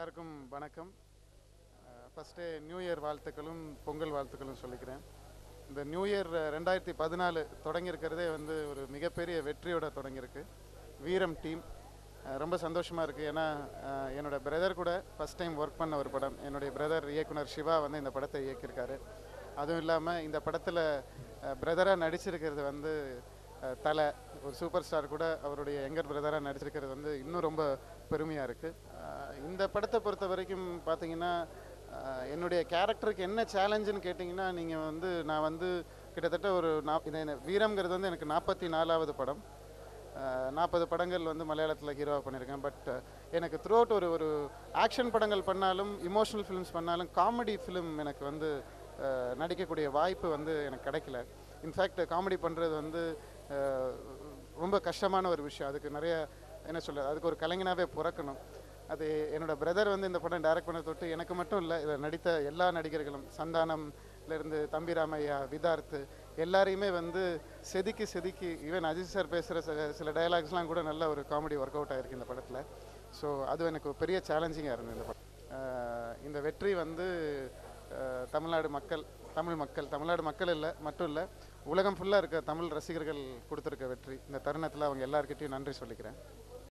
எல்லாருக்கும் வணக்கம். First new year வாழ்த்துக்களும் பொங்கல் வாழ்த்துக்களும் சொல்லிக்கிறேன். இந்த நியூ இயர் 2014 தொடங்கியிருக்கிறதே வந்து ஒரு மிகப்பெரிய வெற்றியோட தொடங்கியிருக்கு. வீரம் டீம் ரொம்ப சந்தோஷமாக இருக்குது. ஏன்னா என்னோடய பிரதர் கூட ஃபஸ்ட் டைம் ஒர்க் பண்ண ஒரு படம். என்னுடைய பிரதர் இயக்குனர் சிவா வந்து இந்த படத்தை இயக்கியிருக்காரு. அதுவும் இல்லாமல் இந்த படத்தில் பிரதராக நடிச்சிருக்கிறது வந்து தலை, ஒரு சூப்பர் ஸ்டார் கூட அவருடைய யங்கர் பிரதராக நடிச்சிருக்கிறது வந்து இன்னும் ரொம்ப பெருமையாக இருக்குது. இந்த படத்தை பொறுத்த வரைக்கும் பார்த்தீங்கன்னா என்னுடைய கேரக்டருக்கு என்ன சேலஞ்சுன்னு கேட்டிங்கன்னா, நீங்கள் வந்து நான் வந்து கிட்டத்தட்ட ஒரு வீரம்ங்கிறது வந்து எனக்கு 44வது படம். 40 படங்கள் வந்து மலையாளத்தில் ஹீரோவாக பண்ணியிருக்கேன். பட் எனக்கு த்ரூ அவுட் ஒரு ஆக்ஷன் படங்கள் பண்ணாலும், இமோஷனல் ஃபிலிம்ஸ் பண்ணாலும், காமெடி ஃபிலிம் எனக்கு வந்து நடிக்கக்கூடிய வாய்ப்பு வந்து எனக்கு கிடைக்கல. இன்ஃபேக்ட் காமெடி பண்ணுறது வந்து ரொம்ப கஷ்டமான ஒரு விஷயம். அதுக்கு நிறைய என்ன சொல்கிறது, அதுக்கு ஒரு கலைஞனாகவே பிறக்கணும். அது என்னோடய பிரதர் வந்து இந்த படம் டைரக்ட் பண்ண தொட்டு எனக்கு மட்டும் இல்லை, இதில் நடித்த எல்லா நடிகர்களும், சந்தானம்லேருந்து தம்பி ராமையா, விதார்த்து எல்லாரையுமே வந்து செதுக்கி ஈவன் அஜித் சார் பேசுகிற சில டயலாக்ஸ்லாம் கூட நல்ல ஒரு காமெடி ஒர்க் அவுட் ஆகிருக்கு இந்த படத்தில். ஸோ அது எனக்கு ஒரு பெரிய சேலஞ்சிங்காக இருந்தது இந்த படம். இந்த வெற்றி வந்து தமிழ்நாடு மக்கள் மட்டும் இல்லை, உலகம் ஃபுல்லாக இருக்க தமிழ் ரசிகர்கள் கொடுத்துருக்க வெற்றி. இந்த தருணத்தில் அவங்க எல்லாருக்கிட்டையும் நன்றி சொல்லிக்கிறேன்.